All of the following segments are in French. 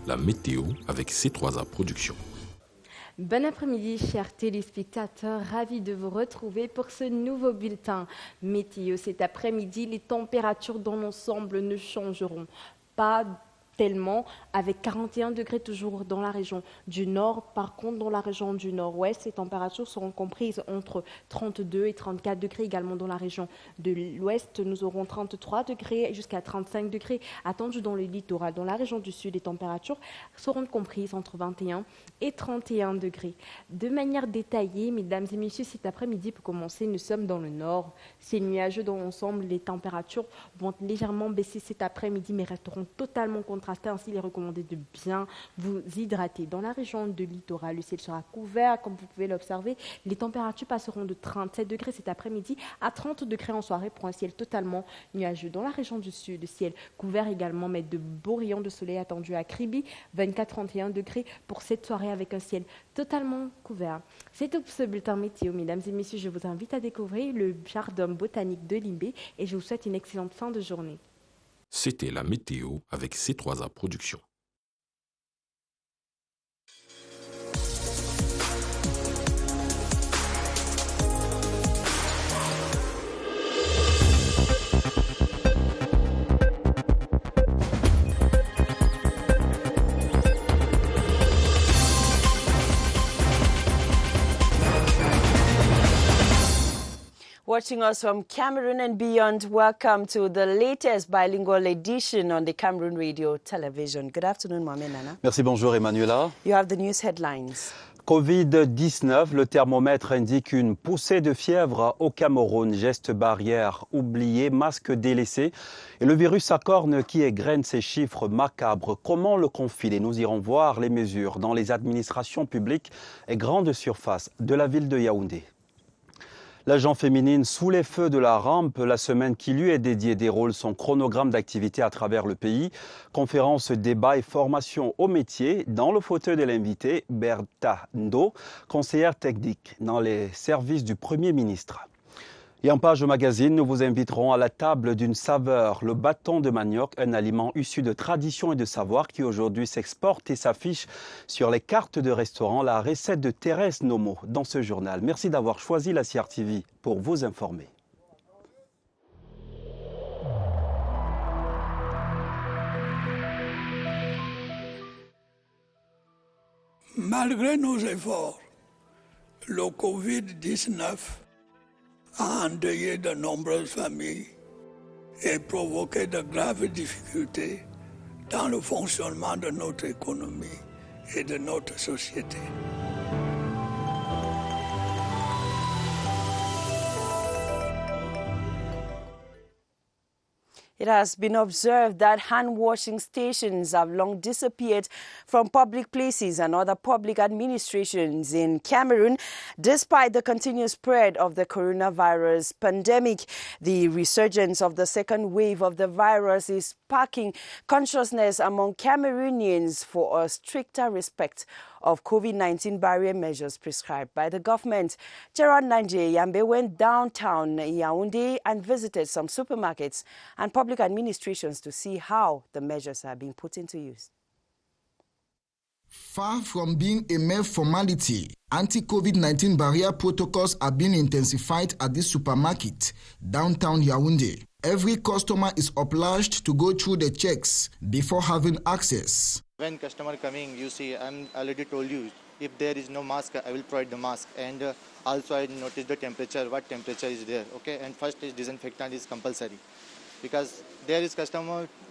la météo avec C3A Productions. Bon après-midi, chers téléspectateurs, ravis de vous retrouver pour ce nouveau bulletin météo. Cet après-midi, les températures dans l'ensemble ne changeront pas tellement, avec 41 degrés toujours dans la région du nord. Par contre, dans la région du nord-ouest, les températures seront comprises entre 32 et 34 degrés. Également dans la région de l'ouest, nous aurons 33 degrés jusqu'à 35 degrés attendus dans le littoral. Dans la région du sud, les températures seront comprises entre 21 et 31 degrés. De manière détaillée, mesdames et messieurs, cet après-midi, pour commencer, nous sommes dans le nord. C'est nuageux dans l'ensemble. Les températures vont légèrement baisser cet après-midi, mais resteront totalement contrastées. Ainsi, il est recommandé de bien vous hydrater. Dans la région de littoral, le ciel sera couvert, comme vous pouvez l'observer. Les températures passeront de 37 degrés cet après-midi à 30 degrés en soirée pour un ciel totalement nuageux. Dans la région du sud, le ciel couvert également, mais de beaux rayons de soleil attendus à Kribi, 24-31 degrés pour cette soirée avec un ciel totalement couvert. C'est tout pour ce bulletin météo, mesdames et messieurs. Je vous invite à découvrir le jardin botanique de Limbé et je vous souhaite une excellente fin de journée. C'était la météo avec C3A Productions. Watching us from Cameroon and beyond, welcome to the latest bilingual edition on the Cameroon Radio Television. Good afternoon, Mohamed Nana. Merci, bonjour Emmanuela. You have the news headlines. Covid-19, le thermomètre indique une poussée de fièvre au Cameroun. Gestes barrières oubliés, masques délaissés. Et le virus à cornes qui égrène ces chiffres macabres. Comment le confiler? Nous irons voir les mesures dans les administrations publiques et grandes surfaces de la ville de Yaoundé. L'agent féminine sous les feux de la rampe, la semaine qui lui est dédiée déroule son chronogramme d'activité à travers le pays. Conférences, débats et formations au métier. Dans le fauteuil de l'invité, Bertha Ndo, conseillère technique dans les services du Premier ministre. Et en page magazine, nous vous inviterons à la table d'une saveur, le bâton de manioc, un aliment issu de tradition et de savoir qui aujourd'hui s'exporte et s'affiche sur les cartes de restaurants. La recette de Thérèse Nomo dans ce journal. Merci d'avoir choisi la CRTV pour vous informer. Malgré nos efforts, le Covid-19 a endeuillé de nombreuses familles et provoqué de graves difficultés dans le fonctionnement de notre économie et de notre société. It has been observed that hand-washing stations have long disappeared from public places and other public administrations in Cameroon, despite the continuous spread of the coronavirus pandemic. The resurgence of the second wave of the virus is sparking consciousness among Cameroonians for a stricter respect of COVID-19 barrier measures prescribed by the government. Gerard Nanje Yambe went downtown Yaoundé and visited some supermarkets and public administrations to see how the measures are being put into use. Far from being a mere formality, anti-COVID-19 barrier protocols are being intensified at this supermarket, downtown Yaoundé. Every customer is obliged to go through the checks before having access. When customer coming, you see, I'm already told you, if there is no mask, I will provide the mask. And also I notice the temperature, what temperature is there, okay? And first is disinfectant is compulsory. Because there is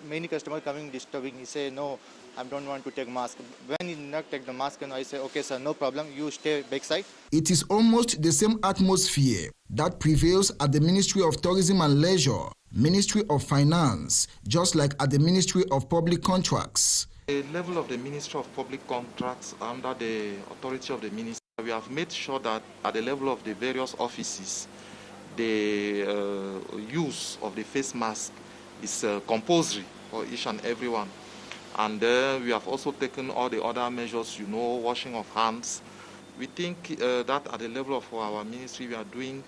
many customer coming disturbing, he say, no, I don't want to take mask. When he not take the mask, and I say, okay sir, no problem, you stay backside. It is almost the same atmosphere that prevails at the Ministry of Tourism and Leisure, Ministry of Finance, just like at the Ministry of Public Contracts. The level of the Ministry of Public Contracts under the authority of the minister, we have made sure that at the level of the various offices, the use of the face mask is compulsory for each and everyone. And we have also taken all the other measures, washing of hands. We think that at the level of our ministry, we are doing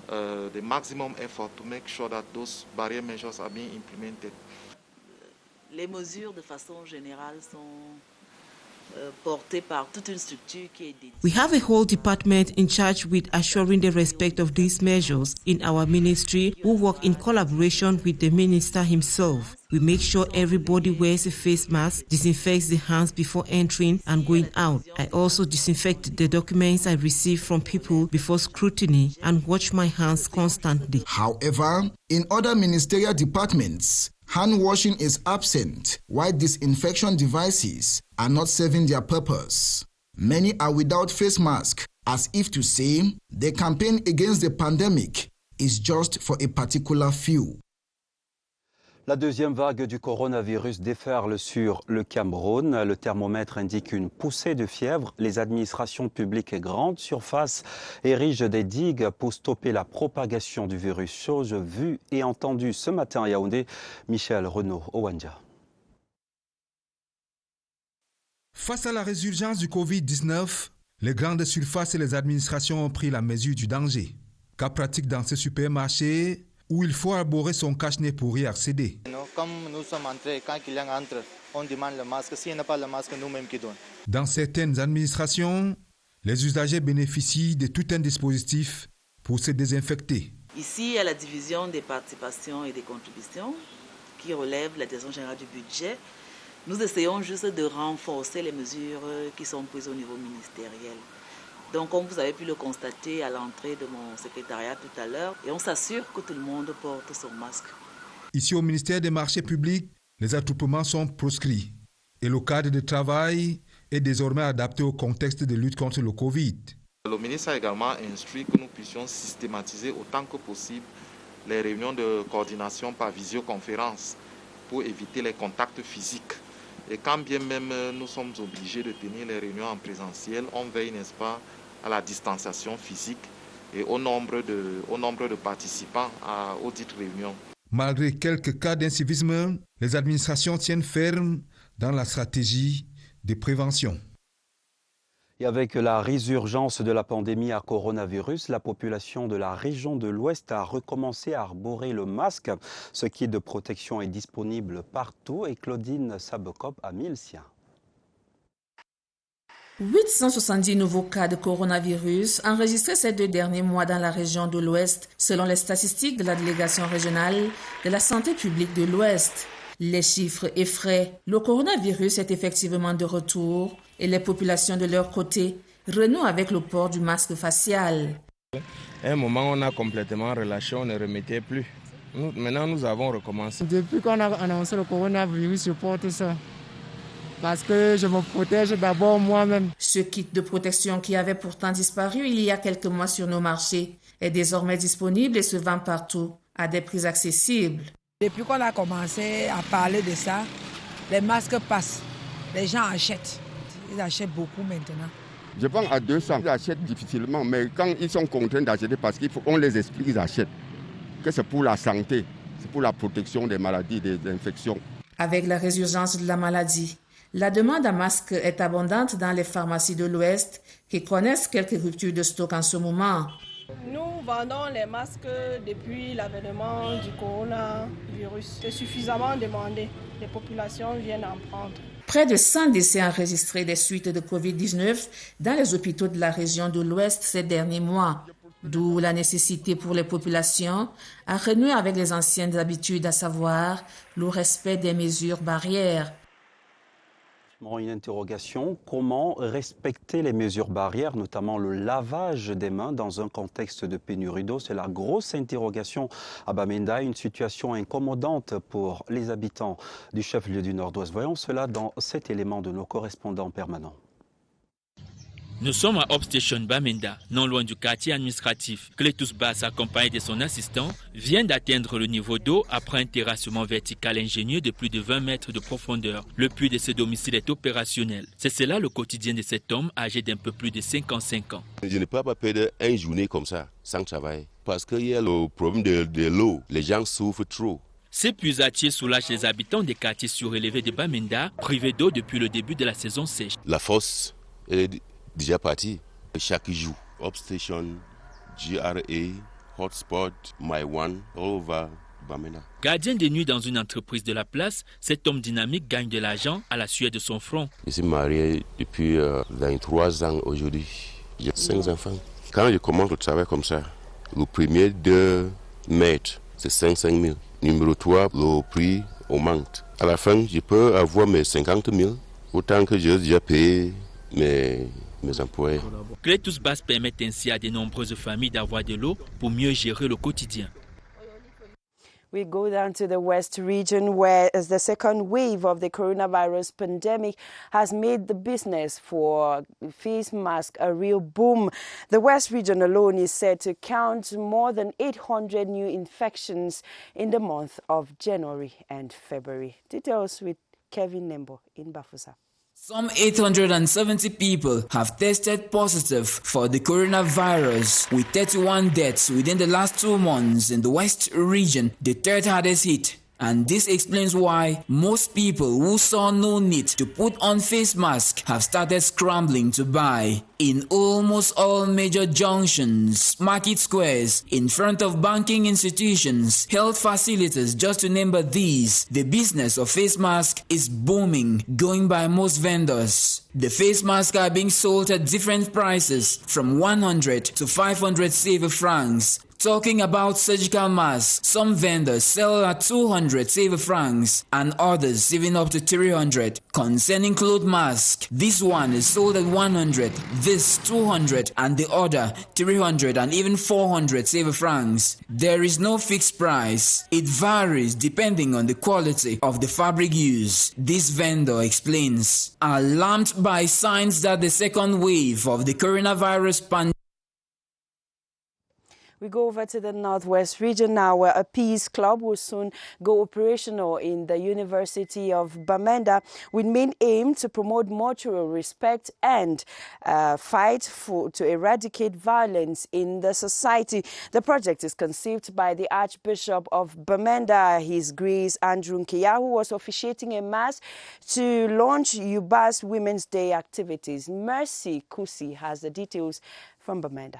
the maximum effort to make sure that those barrier measures are being implemented. Les mesures de façon générale sont portées par toute une structure qui est dédiée. We have a whole department in charge with assuring the respect of these measures in our ministry, who work in collaboration with the minister himself. We make sure everybody wears a face mask, disinfects the hands before entering and going out. I also disinfect the documents I receive from people before scrutiny and wash my hands constantly. However, in other ministerial departments, hand washing is absent, while disinfection devices are not serving their purpose. Many are without face mask, as if to say the campaign against the pandemic is just for a particular few. La deuxième vague du coronavirus déferle sur le Cameroun. Le thermomètre indique une poussée de fièvre. Les administrations publiques et grandes surfaces érigent des digues pour stopper la propagation du virus. Chose vue et entendue ce matin à Yaoundé. Michel Renaud-Owanja. Face à la résurgence du Covid-19, les grandes surfaces et les administrations ont pris la mesure du danger. Cas pratique dans ces supermarchés où il faut arborer son cache-nez pour y accéder. Comme nous sommes entrés, quand quelqu'un entre, on demande le masque. S'il n'y a pas le masque, nous-mêmes qui donnons. Dans certaines administrations, les usagers bénéficient de tout un dispositif pour se désinfecter. Ici, il y a la division des participations et des contributions qui relève la direction générale du budget. Nous essayons juste de renforcer les mesures qui sont prises au niveau ministériel. Donc, comme vous avez pu le constater à l'entrée de mon secrétariat tout à l'heure, et on s'assure que tout le monde porte son masque. Ici, au ministère des Marchés publics, les attroupements sont proscrits et le cadre de travail est désormais adapté au contexte de lutte contre le Covid. Le ministre a également instruit que nous puissions systématiser autant que possible les réunions de coordination par visioconférence pour éviter les contacts physiques. Et quand bien même nous sommes obligés de tenir les réunions en présentiel, on veille, n'est-ce pas, à la distanciation physique et au nombre de participants aux dites réunions. Malgré quelques cas d'incivisme, les administrations tiennent ferme dans la stratégie de prévention. Et avec la résurgence de la pandémie à coronavirus, la population de la région de l'Ouest a recommencé à arborer le masque. Ce kit de protection est disponible partout et Claudine Sabekop a mis le sien. 870 nouveaux cas de coronavirus enregistrés ces 2 derniers mois dans la région de l'Ouest, selon les statistiques de la délégation régionale de la santé publique de l'Ouest. Les chiffres effraient. Le coronavirus est effectivement de retour et les populations de leur côté renouent avec le port du masque facial. À un moment, on a complètement relâché, on ne remettait plus. Maintenant, nous avons recommencé. Depuis qu'on a annoncé le coronavirus, je porte ça. Parce que je me protège d'abord moi-même. Ce kit de protection qui avait pourtant disparu il y a quelques mois sur nos marchés est désormais disponible et se vend partout à des prix accessibles. Depuis qu'on a commencé à parler de ça, les masques passent. Les gens achètent. Ils achètent beaucoup maintenant. Je pense à 200, ils achètent difficilement, mais quand ils sont contraints d'acheter parce qu'on les explique, ils achètent. Que c'est pour la santé, c'est pour la protection des maladies, des infections. Avec la résurgence de la maladie, la demande à masques est abondante dans les pharmacies de l'Ouest qui connaissent quelques ruptures de stock en ce moment. Nous vendons les masques depuis l'avènement du coronavirus. C'est suffisamment demandé. Les populations viennent en prendre. Près de 100 décès enregistrés des suites de Covid-19 dans les hôpitaux de la région de l'Ouest ces derniers mois. D'où la nécessité pour les populations à renouer avec les anciennes habitudes, à savoir le respect des mesures barrières. Une interrogation, comment respecter les mesures barrières, notamment le lavage des mains dans un contexte de pénurie d'eau? C'est la grosse interrogation à Bamenda, une situation incommodante pour les habitants du chef-lieu du Nord-Ouest. Voyons cela dans cet élément de nos correspondants permanents. Nous sommes à Upstation Bamenda, non loin du quartier administratif. Clétus Bass, accompagné de son assistant, vient d'atteindre le niveau d'eau après un terrassement vertical ingénieux de plus de 20 mètres de profondeur. Le puits de ce domicile est opérationnel. C'est cela le quotidien de cet homme âgé d'un peu plus de 55 ans. Je ne peux pas perdre une journée comme ça, sans travail. Parce qu'il y a le problème de l'eau. Les gens souffrent trop. Ces puisatiers soulagent les habitants des quartiers surélevés de Bamenda, privés d'eau depuis le début de la saison sèche. La fosse est déjà parti. Chaque jour, Upstation, GRA, Hotspot, My One, all over Bamenda. Gardien de nuit dans une entreprise de la place, cet homme dynamique gagne de l'argent à la sueur de son front. Je suis marié depuis 23 ans aujourd'hui. J'ai 5 enfants. Quand je commence le travail comme ça, le premier 2 mètres, c'est 55 000. Numéro 3, le prix augmente. À la fin, je peux avoir mes 50 000, autant que j'ai déjà payé mes employés. Clé Tous Basses permettent ainsi à de nombreuses familles d'avoir de l'eau pour mieux gérer le quotidien. We go down to the West region where as the second wave of the coronavirus pandemic has made the business for face masks a real boom. The West region alone is said to count more than 800 new infections in the month of January and February. Details with Kevin Nembo in Bafusa. Some 870 people have tested positive for the coronavirus, with 31 deaths within the last 2 months in the West region, the third hardest hit. And this explains why most people who saw no need to put on face masks have started scrambling to buy. In almost all major junctions, market squares, in front of banking institutions, health facilities, just to name but these, the business of face masks is booming, going by most vendors. The face masks are being sold at different prices, from 100 to 500 CFA francs. Talking about surgical masks, some vendors sell at 200 CFA francs and others even up to 300. Concerning cloth masks, this one is sold at 100, this 200 and the other 300 and even 400 CFA francs. There is no fixed price. It varies depending on the quality of the fabric used. This vendor explains. Alarmed by signs that the second wave of the coronavirus pandemic. We go over to the Northwest region now, where a peace club will soon go operational in the University of Bamenda with main aim to promote mutual respect and fight to eradicate violence in the society. The project is conceived by the Archbishop of Bamenda, His Grace Andrew Nkeya, who was officiating a mass to launch Yuba's Women's Day activities. Mercy Kusi has the details from Bamenda.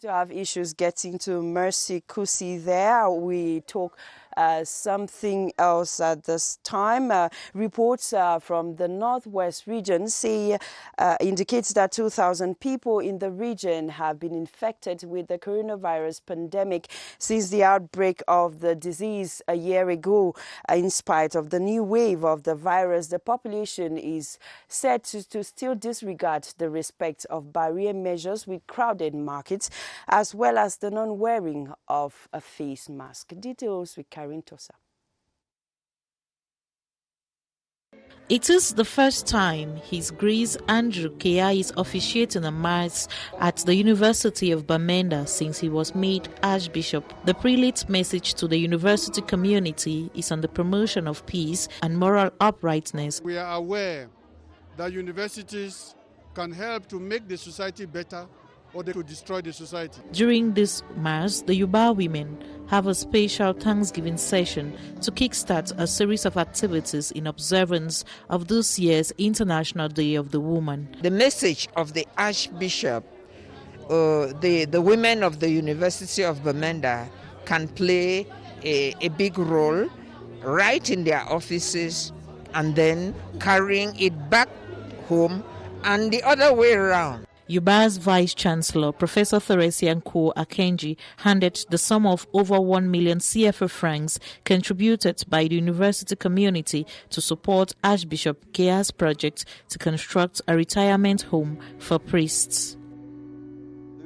To have issues getting to Mercy Kusi there. We talk something else at this time. Reports from the Northwest region indicates that 2,000 people in the region have been infected with the coronavirus pandemic since the outbreak of the disease a year ago. In spite of the new wave of the virus, the population is said to still disregard the respect of barrier measures with crowded markets, as well as the non-wearing of a face mask. Details with Karin Tosa. It is the first time His Grace Andrew Nkeya is officiating a mass at the University of Bamenda since he was made Archbishop. The prelate's message to the university community is on the promotion of peace and moral uprightness. We are aware that universities can help to make the society better or they could destroy the society. During this mass, the Yuba women have a special Thanksgiving session to kickstart a series of activities in observance of this year's International Day of the Woman. The message of the Archbishop, the women of the University of Bamenda can play a big role right in their offices and then carrying it back home and the other way around. Yuba's Vice-Chancellor, Professor Theresia Nko Akenji, handed the sum of over 1 million CFA francs contributed by the university community to support Archbishop Nkeya's project to construct a retirement home for priests.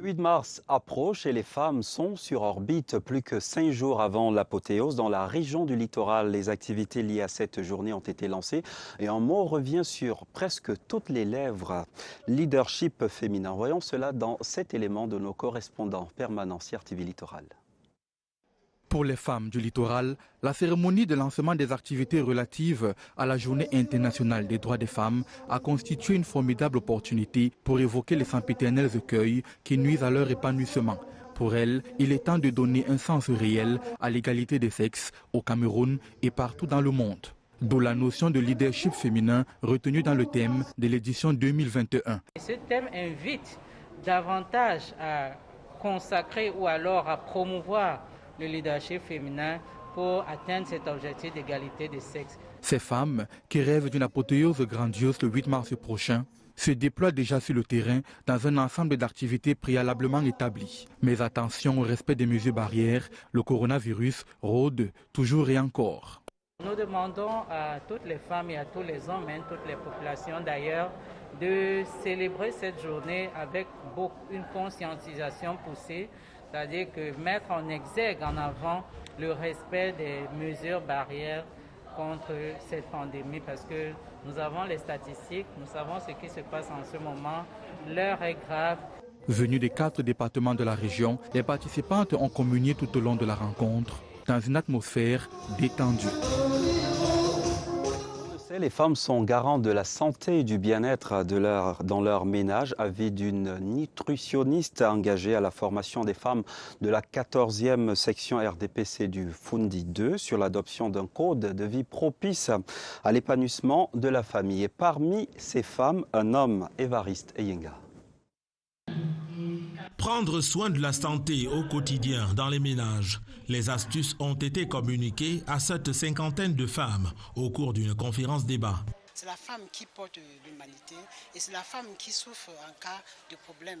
Le 8 mars approche et les femmes sont sur orbite plus que 5 jours avant l'apothéose. Dans la région du littoral, les activités liées à cette journée ont été lancées et un mot revient sur presque toutes les lèvres. Leadership féminin. Voyons cela dans cet élément de nos correspondants permanents CRTV Littoral. Pour les femmes du littoral, la cérémonie de lancement des activités relatives à la Journée internationale des droits des femmes a constitué une formidable opportunité pour évoquer les sempiternels écueils qui nuisent à leur épanouissement. Pour elles, il est temps de donner un sens réel à l'égalité des sexes au Cameroun et partout dans le monde. D'où la notion de leadership féminin retenue dans le thème de l'édition 2021. Ce thème invite davantage à consacrer ou alors à promouvoir le leadership féminin pour atteindre cet objectif d'égalité des sexes. Ces femmes, qui rêvent d'une apothéose grandiose le 8 mars prochain, se déploient déjà sur le terrain dans un ensemble d'activités préalablement établies. Mais attention au respect des mesures barrières, le coronavirus rôde toujours et encore. Nous demandons à toutes les femmes et à tous les hommes, toutes les populations d'ailleurs, de célébrer cette journée avec une conscientisation poussée, c'est-à-dire que mettre en exergue, en avant, le respect des mesures barrières contre cette pandémie, parce que nous avons les statistiques, nous savons ce qui se passe en ce moment, l'heure est grave. Venus des 4 départements de la région, les participantes ont communié tout au long de la rencontre dans une atmosphère détendue. Les femmes sont garantes de la santé et du bien-être dans leur ménage. Avis d'une nutritionniste engagée à la formation des femmes de la 14e section RDPC du Fundi 2 sur l'adoption d'un code de vie propice à l'épanouissement de la famille. Et parmi ces femmes, un homme, Évariste Eyenga. Prendre soin de la santé au quotidien dans les ménages. Les astuces ont été communiquées à cette cinquantaine de femmes au cours d'une conférence débat. C'est la femme qui porte l'humanité et c'est la femme qui souffre en cas de problème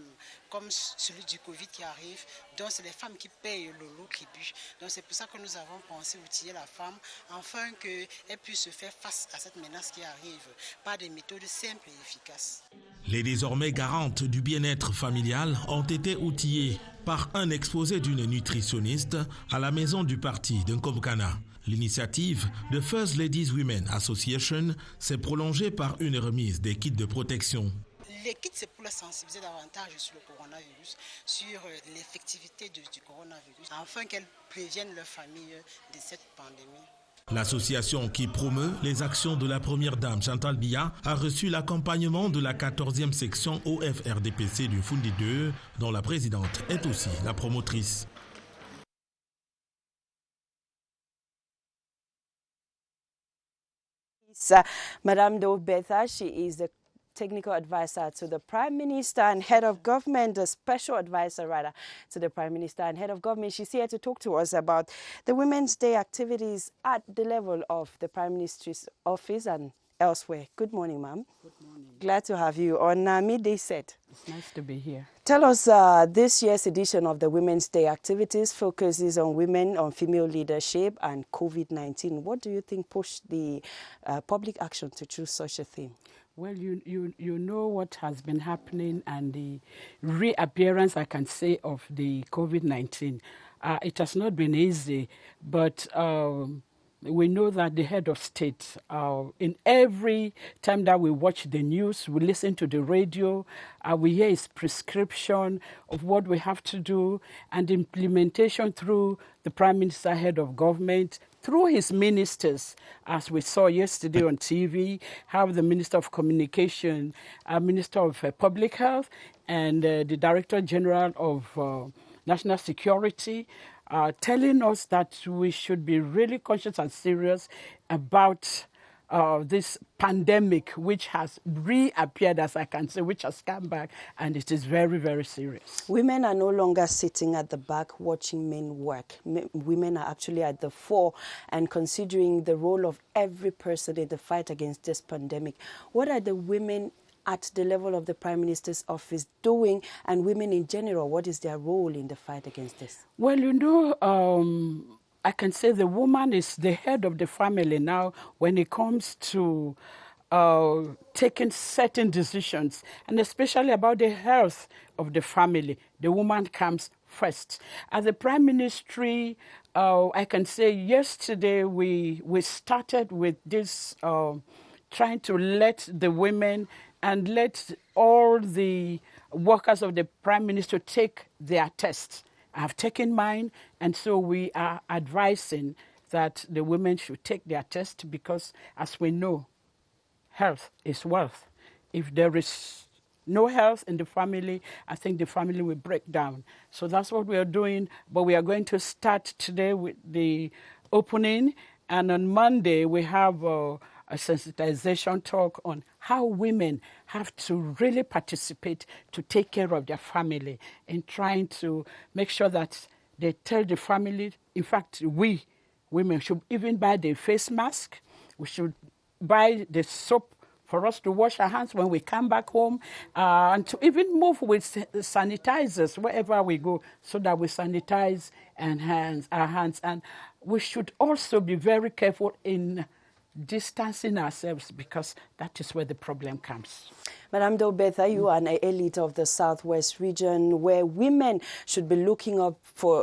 comme celui du Covid qui arrive. Donc c'est les femmes qui payent le lot tribut. Donc c'est pour ça que nous avons pensé outiller la femme afin qu'elle puisse se faire face à cette menace qui arrive par des méthodes simples et efficaces. Les désormais garantes du bien-être familial ont été outillées par un exposé d'une nutritionniste à la maison du parti de Nkobkana. L'initiative de First Ladies Women Association s'est prolongée par une remise des kits de protection. Les kits, c'est pour la sensibiliser davantage sur le coronavirus, sur l'effectivité du coronavirus, afin qu'elles préviennent leur famille de cette pandémie. L'association qui promeut les actions de la première dame Chantal Biya a reçu l'accompagnement de la 14e section OFRDPC du Fundi 2, dont la présidente est aussi la promotrice. Madame Dovbetha, she is the technical advisor to the Prime Minister and head of government, the special advisor rather to the Prime Minister and head of government. She's here to talk to us about the Women's Day activities at the level of the Prime Minister's office and elsewhere. Good morning, ma'am. Good morning. Glad to have you on Midday Set. It's nice to be here. Tell us, this year's edition of the Women's Day activities focuses on women, on female leadership and COVID-19. What do you think pushed the public action to choose such a theme? Well, you know what has been happening and the reappearance, I can say, of the COVID-19. It has not been easy, but we know that the head of state, in every time that we watch the news, we listen to the radio, we hear his prescription of what we have to do and implementation through the Prime Minister, head of government, through his ministers, as we saw yesterday on TV, how the Minister of Communication, Minister of Public Health, and the Director General of National Security telling us that we should be really conscious and serious about this pandemic, which has reappeared, as I can say, which has come back, and it is very, very serious. Women are no longer sitting at the back watching men work. Women are actually at the fore and considering the role of every person in the fight against this pandemic. What are the women at the level of the Prime Minister's office doing, and women in general, what is their role in the fight against this? Well, you know, I can say the woman is the head of the family now when it comes to taking certain decisions, and especially about the health of the family. The woman comes first. At the Prime Ministry, I can say yesterday we started with this trying to let the women and let all the workers of the Prime Minister take their tests. I have taken mine, and so we are advising that the women should take their test because, as we know, health is wealth. If there is no health in the family, I think the family will break down. So that's what we are doing, but we are going to start today with the opening, and on Monday we have a sensitization talk on how women have to really participate to take care of their family and trying to make sure that they tell the family, in fact, we women should even buy the face mask. We should buy the soap for us to wash our hands when we come back home, and to even move with sanitizers wherever we go so that we sanitize our hands. And we should also be very careful in distancing ourselves because that is where the problem comes. Madame Dobetha, you are an elite of the Southwest region where women should be looking up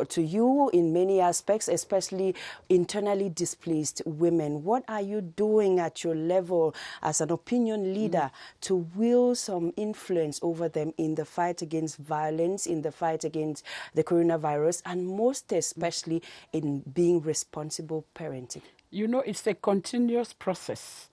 to you in many aspects, especially internally displaced women. What are you doing at your level as an opinion leader to wield some influence over them in the fight against violence, in the fight against the coronavirus, and most especially in being responsible parenting? You know, it's a continuous process.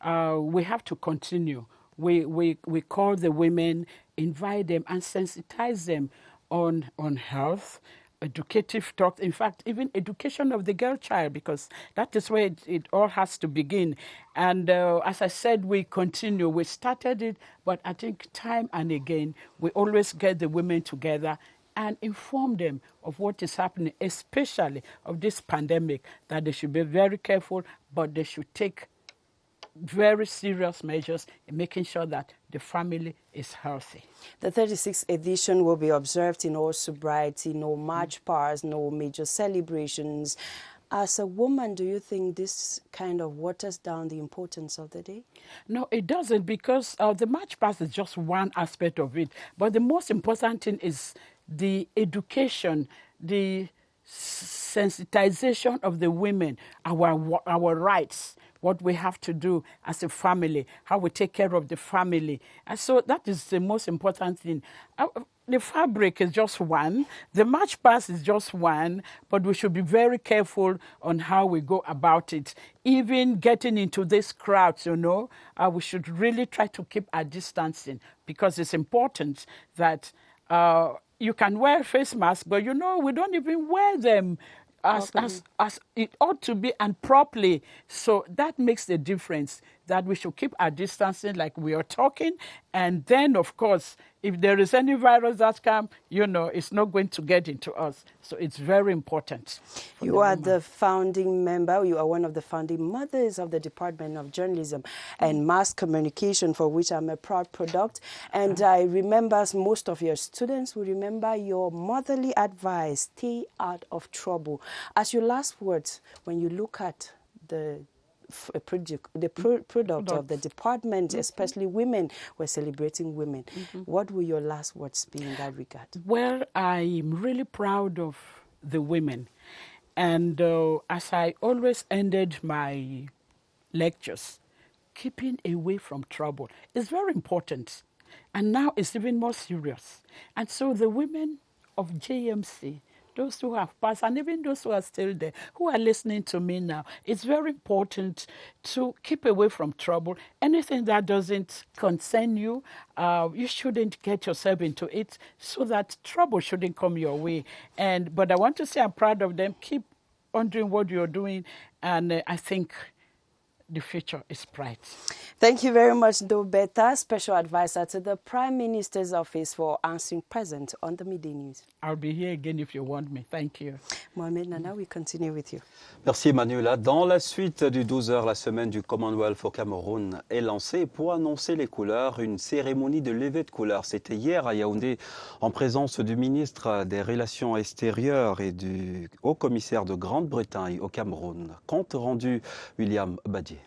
We have to continue. We call the women, invite them, and sensitize them on health, educative talk. In fact, even education of the girl child, because that is where it all has to begin. And as I said, we continue. We started it, but I think time and again, we always get the women together and inform them of what is happening, especially of this pandemic, that they should be very careful, but they should take very serious measures in making sure that the family is healthy. The 36th edition will be observed in all sobriety, no march past, no major celebrations. As a woman, do you think this kind of waters down the importance of the day? No, it doesn't, because the march past is just one aspect of it. But the most important thing is the education, the sensitization of the women, our rights, what we have to do as a family, how we take care of the family. And so that is the most important thing. The fabric is just one, the march past is just one, but we should be very careful on how we go about it. Even getting into these crowds, we should really try to keep our distancing, because it's important that you can wear a face mask, but we don't even wear them as it ought to be and properly. So that makes the difference, that we should keep our distancing like we are talking. And then, of course, if there is any virus that comes, it's not going to get into us. So it's very important. You are the founding member, you are one of the founding mothers of the Department of Journalism and Mass Communication, for which I'm a proud product. And I remember, most of your students will remember your motherly advice: stay out of trouble. As your last words, when you look at the product of the department, especially women, we're celebrating women. What will your last words be in that regard? Well, I'm really proud of the women. And as I always ended my lectures, keeping away from trouble is very important. And now it's even more serious. And so the women of JMC, those who have passed, and even those who are still there, who are listening to me now, it's very important to keep away from trouble. Anything that doesn't concern you, you shouldn't get yourself into it, so that trouble shouldn't come your way. But I want to say I'm proud of them. Keep on doing what you're doing, and I think the future is bright. Thank you very much, Dobetha, Special Advisor to the Prime Minister's Office, for answering present on the Midday News. I'll be here again if you want me. Thank you. Mohamed Nana, we continue with you. Merci Emmanuela. Dans la suite du 12h, la semaine du Commonwealth au Cameroun est lancée. Pour annoncer les couleurs, une cérémonie de levée de couleurs. C'était hier à Yaoundé, en présence du ministre des Relations extérieures et du haut-commissaire de Grande-Bretagne au Cameroun. Compte rendu, William Badier.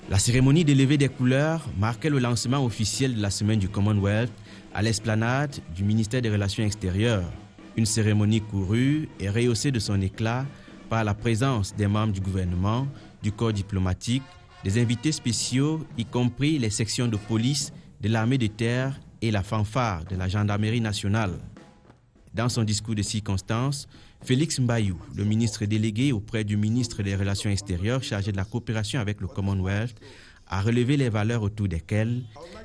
La cérémonie de levée des couleurs marquait le lancement officiel de la semaine du Commonwealth à l'esplanade du ministère des Relations extérieures. Une cérémonie courue et rehaussée de son éclat par la présence des membres du gouvernement, du corps diplomatique, des invités spéciaux, y compris les sections de police, de l'armée de terre et la fanfare de la gendarmerie nationale. Dans son discours de circonstance, Félix Mbayou, le ministre délégué auprès du ministre des Relations extérieures chargé de la coopération avec le Commonwealth, a relevé les valeurs autour desquelles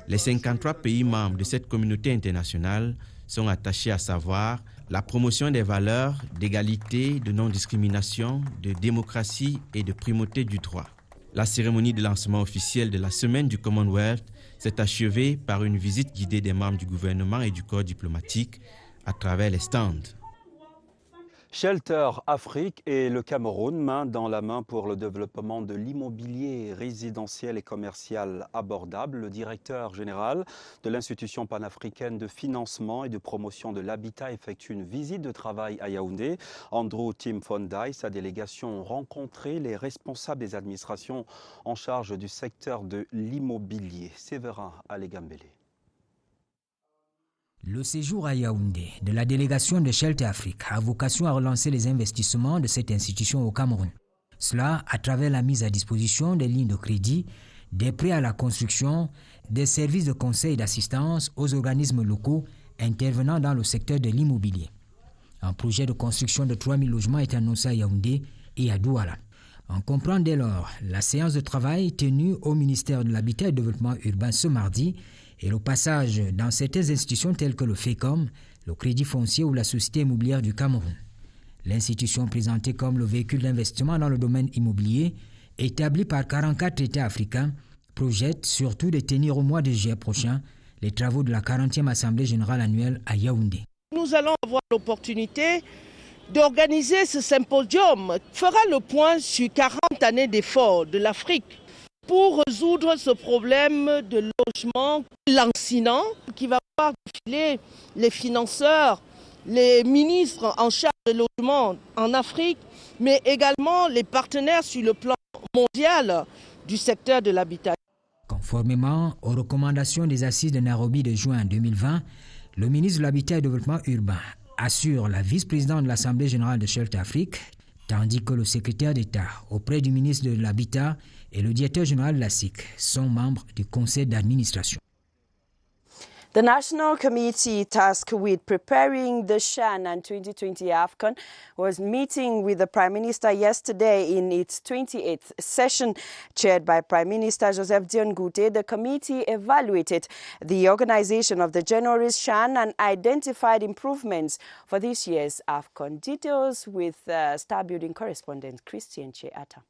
les 53 pays membres de cette communauté internationale sont attachés, à savoir la promotion des valeurs d'égalité, de non-discrimination, de démocratie et de primauté du droit. La cérémonie de lancement officiel de la Semaine du Commonwealth s'est achevée par une visite guidée des membres du gouvernement et du corps diplomatique à travers les stands. Shelter Afrique et le Cameroun, main dans la main pour le développement de l'immobilier résidentiel et commercial abordable. Le directeur général de l'institution panafricaine de financement et de promotion de l'habitat effectue une visite de travail à Yaoundé. Andrew Tim Fondai, sa délégation, ont rencontré les responsables des administrations en charge du secteur de l'immobilier. Séverin Alégambélé. Le séjour à Yaoundé de la délégation de Shelter Afrique a vocation à relancer les investissements de cette institution au Cameroun. Cela à travers la mise à disposition des lignes de crédit, des prêts à la construction, des services de conseil et d'assistance aux organismes locaux intervenant dans le secteur de l'immobilier. Un projet de construction de 3000 logements est annoncé à Yaoundé et à Douala. On comprend dès lors la séance de travail tenue au ministère de l'Habitat et du Développement urbain ce mardi et le passage dans certaines institutions telles que le FECOM, le Crédit foncier ou la Société immobilière du Cameroun. L'institution présentée comme le véhicule d'investissement dans le domaine immobilier, établi par 44 États africains, projette surtout de tenir au mois de juillet prochain les travaux de la 40e Assemblée générale annuelle à Yaoundé. Nous allons avoir l'opportunité d'organiser ce symposium, fera le point sur 40 années d'efforts de l'Afrique pour résoudre ce problème de logement lancinant qui va voir défiler les financeurs, les ministres en charge des logements en Afrique, mais également les partenaires sur le plan mondial du secteur de l'habitat. Conformément aux recommandations des assises de Nairobi de juin 2020, le ministre de l'Habitat et du Développement urbain assure la vice-présidente de l'Assemblée générale de Shelter Afrique, tandis que le secrétaire d'État auprès du ministre de l'Habitat et le directeur général de la SIC sont membres du conseil d'administration. The National Committee tasked with preparing the CHAN and 2020 AFCON was meeting with the Prime Minister yesterday in its 28th session. Chaired by Prime Minister Joseph Dion Ngute, the committee evaluated the organization of the January's CHAN and identified improvements for this year's AFCON. Details with Star Building correspondent Christian Cheata.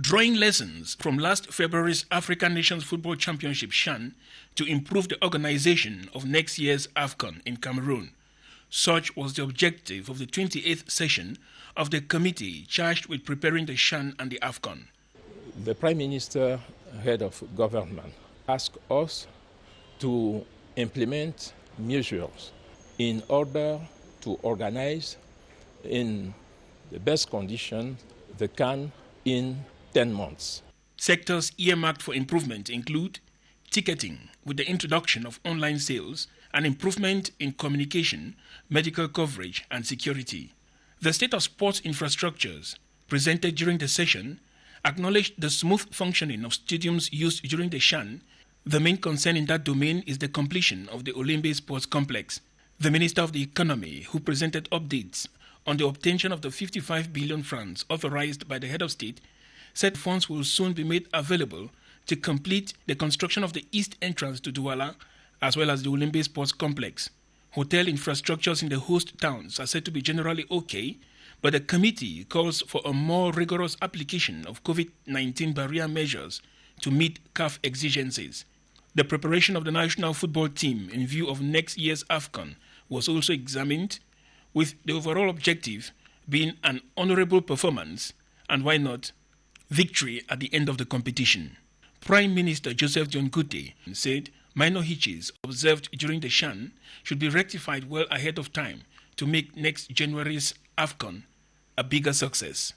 Drawing lessons from last February's African Nations Football Championship CHAN to improve the organization of next year's AFCON in Cameroon. Such was the objective of the 28th session of the committee charged with preparing the CHAN and the AFCON. The Prime Minister, head of government, asked us to implement measures in order to organize in the best condition the CAN in 10 months. Sectors earmarked for improvement include ticketing with the introduction of online sales and improvement in communication, medical coverage and security. The state of sports infrastructures presented during the session acknowledged the smooth functioning of stadiums used during the CHAN. The main concern in that domain is the completion of the Olembe Sports Complex. The Minister of the Economy, who presented updates on the obtention of the 55 billion francs authorized by the head of state, said funds will soon be made available to complete the construction of the east entrance to Douala, as well as the Olembe Sports Complex. Hotel infrastructures in the host towns are said to be generally okay, but the committee calls for a more rigorous application of COVID-19 barrier measures to meet CAF exigencies. The preparation of the national football team in view of next year's AFCON was also examined, with the overall objective being an honorable performance and, why not, victory at the end of the competition. Prime Minister Joseph Dion Ngute said minor hitches observed during the CHAN should be rectified well ahead of time to make next January's AFCON a bigger success.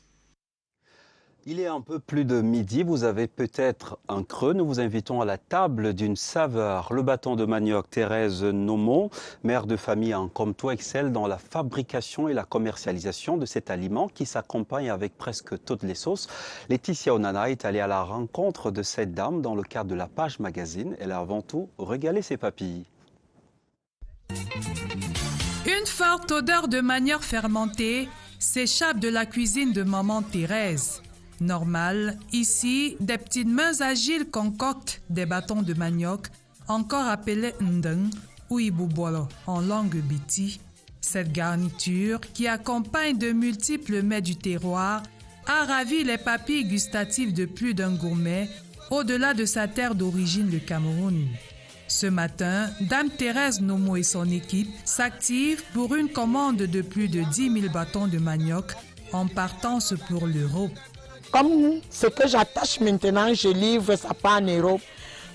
Il est un peu plus de midi, vous avez peut-être un creux. Nous vous invitons à la table d'une saveur. Le bâton de manioc Thérèse Nomon, mère de famille en Comtois, excelle dans la fabrication et la commercialisation de cet aliment qui s'accompagne avec presque toutes les sauces. Laetitia Onana est allée à la rencontre de cette dame dans le cadre de la page magazine. Elle a avant tout régalé ses papilles. Une forte odeur de manioc fermenté s'échappe de la cuisine de maman Thérèse. Normal, ici, des petites mains agiles concoctent des bâtons de manioc, encore appelés ndeng ou ibubolo en langue biti. Cette garniture, qui accompagne de multiples mets du terroir, a ravi les papilles gustatives de plus d'un gourmet au-delà de sa terre d'origine, le Cameroun. Ce matin, Dame Thérèse Nomo et son équipe s'activent pour une commande de plus de 10 000 bâtons de manioc en partance pour l'Europe. Comme ce que j'attache maintenant, je livre, ça part en Europe.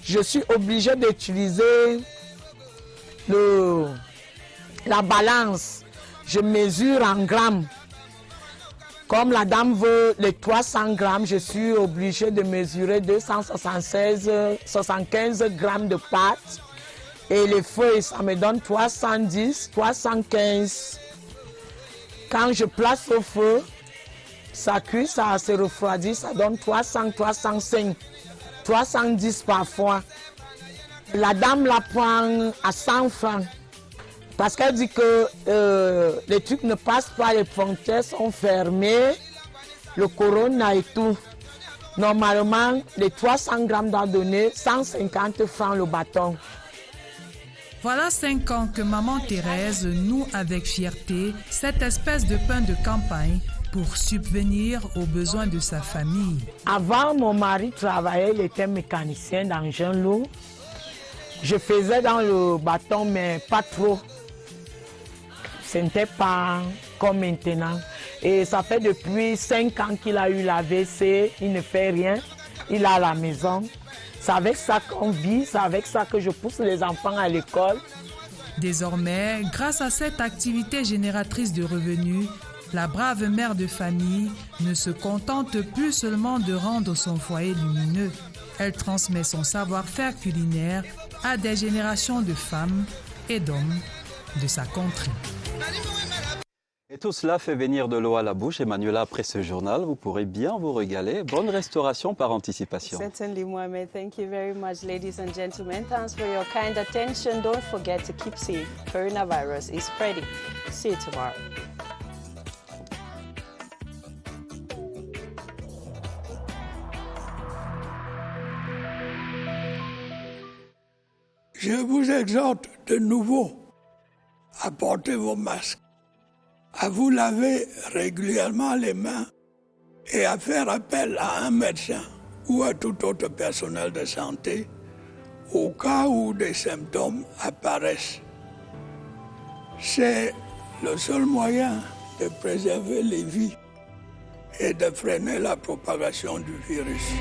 Je suis obligée d'utiliser la balance. Je mesure en grammes. Comme la dame veut les 300 grammes, je suis obligée de mesurer 275 grammes de pâte. Et les feuilles, ça me donne 310, 315. Quand je place au feu, ça cuit, ça se refroidit, ça donne 300, 305, 310 parfois. La dame la prend à 100 francs. Parce qu'elle dit que les trucs ne passent pas, les frontières sont fermées, le corona et tout. Normalement, les 300 grammes doivent donner 150 francs le bâton. Voilà 5 ans que maman Thérèse noue avec fierté cette espèce de pain de campagne pour subvenir aux besoins de sa famille. Avant, mon mari travaillait, il était mécanicien d'engin lourd. Je faisais dans le bâton, mais pas trop. Ce n'était pas comme maintenant. Et ça fait depuis 5 ans qu'il a eu l'AVC, il ne fait rien, il est à la maison. C'est avec ça qu'on vit, c'est avec ça que je pousse les enfants à l'école. Désormais, grâce à cette activité génératrice de revenus, la brave mère de famille ne se contente plus seulement de rendre son foyer lumineux. Elle transmet son savoir-faire culinaire à des générations de femmes et d'hommes de sa contrée. Et tout cela fait venir de l'eau à la bouche. Emmanuela, après ce journal, vous pourrez bien vous régaler. Bonne restauration par anticipation. Certainly, Mohamed. Thank you very much, ladies and gentlemen. Thanks for your kind attention. Don't forget to keep safe. Coronavirus is spreading. See you tomorrow. Je vous exhorte de nouveau à porter vos masques, à vous laver régulièrement les mains et à faire appel à un médecin ou à tout autre personnel de santé au cas où des symptômes apparaissent. C'est le seul moyen de préserver les vies et de freiner la propagation du virus.